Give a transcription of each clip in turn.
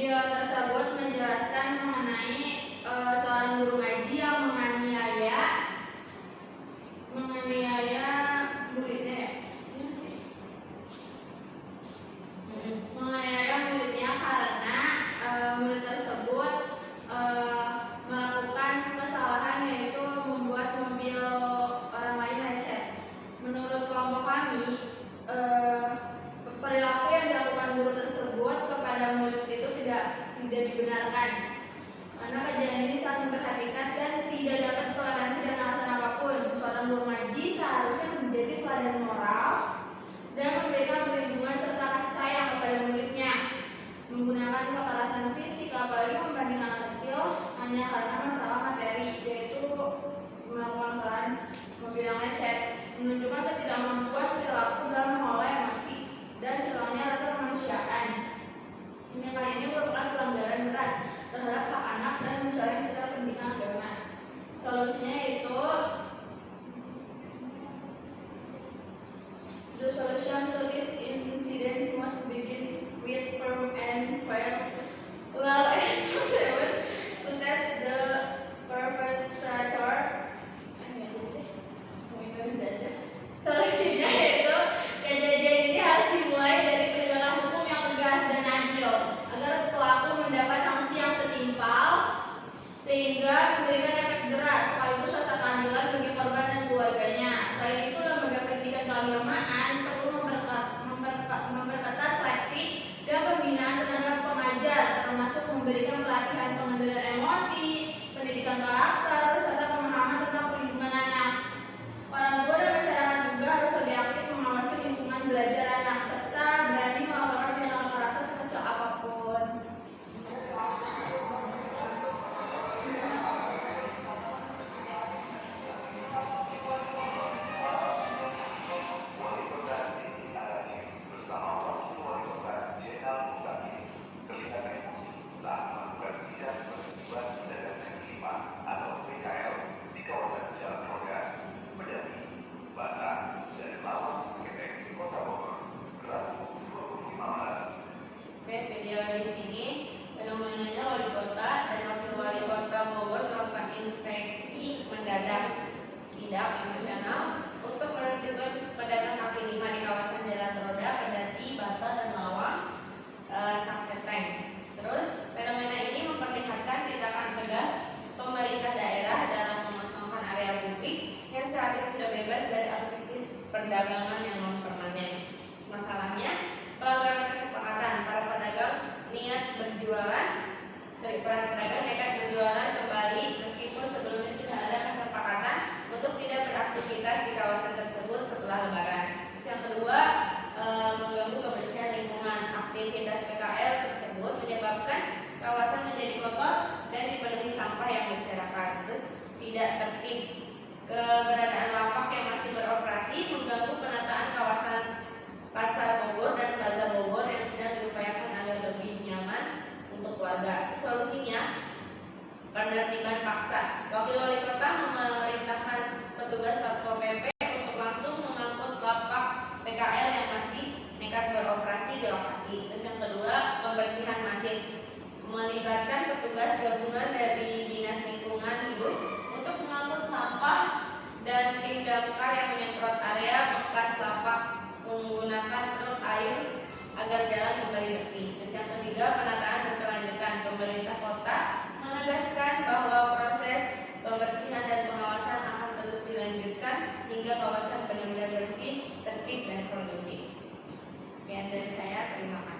Video tersebut menjelaskan mengenai seorang guru ngaji yang menganiaya muridnya. Menganiaya muridnya karena murid tersebut melakukan kesalahan, yaitu membuat mobil orang lain lecet. Menurut kelompok kami, perilaku yang dilakukan guru tersebut kepada murid itu tidak dibenarkan, karena kejadian ini sangat memperhatikan dan tidak dapat toleransi dan alasan apapun. Seorang guru ngaji seharusnya menjadi teladan moral dan memberikan perlindungan serta kasih sayang kepada muridnya. Menggunakan kekerasan fisik, apalagi membanding anak kecil, hanya karena masalah materi, yaitu melakukan kesalahan mobil yang lecet, menunjukkan ketidakmampuan perilaku dalam mengelola emosi dan hilangnya rasa kemanusiaan. Tindakan ini merupakan pelanggaran berat terhadap hak anak dan mencoreng citra pendidikan agama. Solusinya yaitu the solution to this incident must begin with firm and fair law enforcement so that the perpetrator. Solusinya yaitu kejadian ini harus dimulai dari penegakan hukum yang tegas dan adil agar pelaku mendapat sanksi yang setimpal sehingga memberikan efek jerat, sekaligus rasa keadilan bagi korban dan keluarganya. Selain itu, lembaga pendidikan keagamaan perlu memperketat seleksi dan pembinaan tenaga pengajar, termasuk memberikan pelatihan pengendalian emosi, pendidikan karakter, serta pemahaman tentang perlindungan anak. Orang tua dan masyarakat juga harus lebih aktif mengawasi lingkungan belajar anak, serta berani melaporkan tindakan kekerasan sekecil apapun. Di sini fenomenanya wali kota dan wakil wali kota Bogor melakukan infeksi mendadak sidak emosional untuk menertibkan pedagang kaki lima di kawasan Jalan Roda, Pedati, Bata, dan Lawang, Sakteng. Terus fenomena ini memperlihatkan tindakan tegas pemerintah daerah dalam mengosongkan area publik yang saat ini sudah bebas dari aktivitas perdagangan yang non permanen. Masalahnya, pelanggaran kesepakatan para pedagang nekat berjualan kembali meskipun sebelumnya sudah ada kesepakatan untuk tidak beraktivitas di kawasan tersebut setelah Lebaran. Terus yang kedua, mengganggu kebersihan lingkungan. Aktivitas PKL tersebut menyebabkan kawasan menjadi kotor dan dipenuhi sampah yang berserakan. Terus tidak tertib. Keberadaan lapak yang masih beroperasi mengganggu penataan kawasan Pasar Bogor dan Plaza Bogor yang sedang diupayakan agar lebih nyaman untuk warga. Solusinya, penertiban paksa. Wakil wali kota memerintahkan petugas Satpol PP untuk langsung mengangkut lapak PKL yang masih nekat beroperasi di lokasi. Terus yang kedua, pembersihan masif. Melibatkan petugas gabungan dari Dinas Lingkungan Hidup untuk mengangkut sampah dan tim damkar yang menyemprot area bekas lapak menggunakan truk air agar jalan kembali bersih. Terus yang ketiga, penataan berkelanjutan. Pemerintah kota menegaskan bahwa proses pembersihan dan pengawasan akan terus dilanjutkan hingga kawasan benar-benar bersih, tertib, dan kondusif. Sekian dari saya, terima kasih.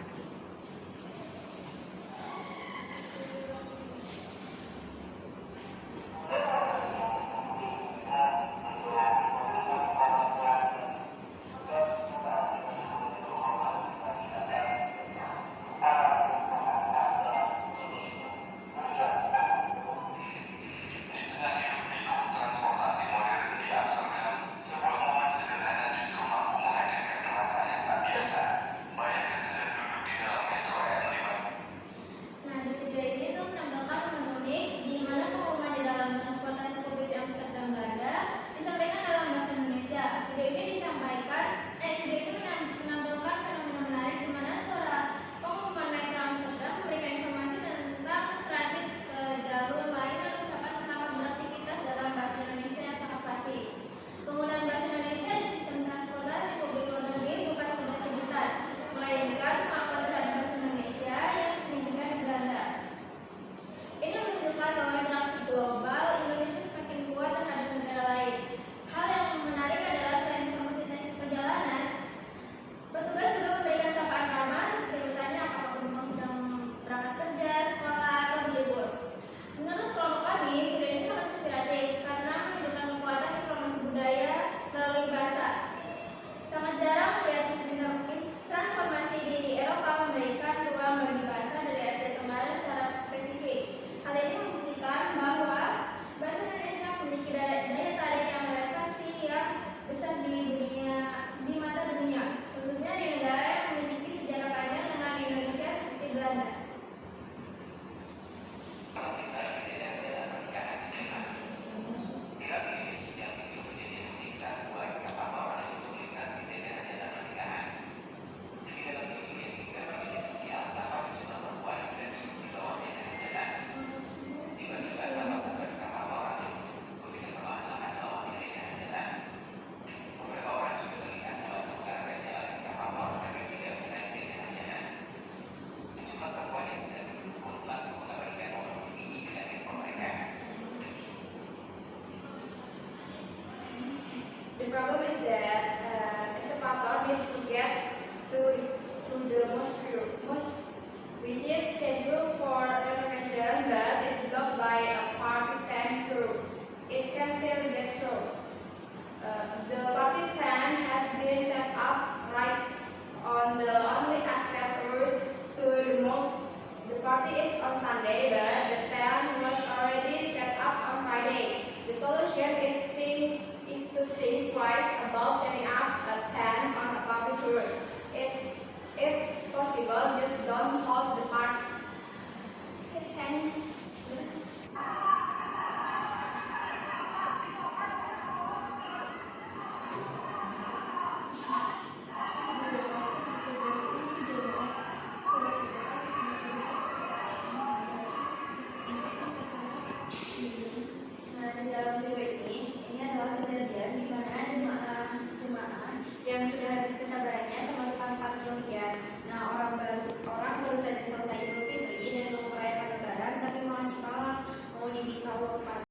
dibawa kepada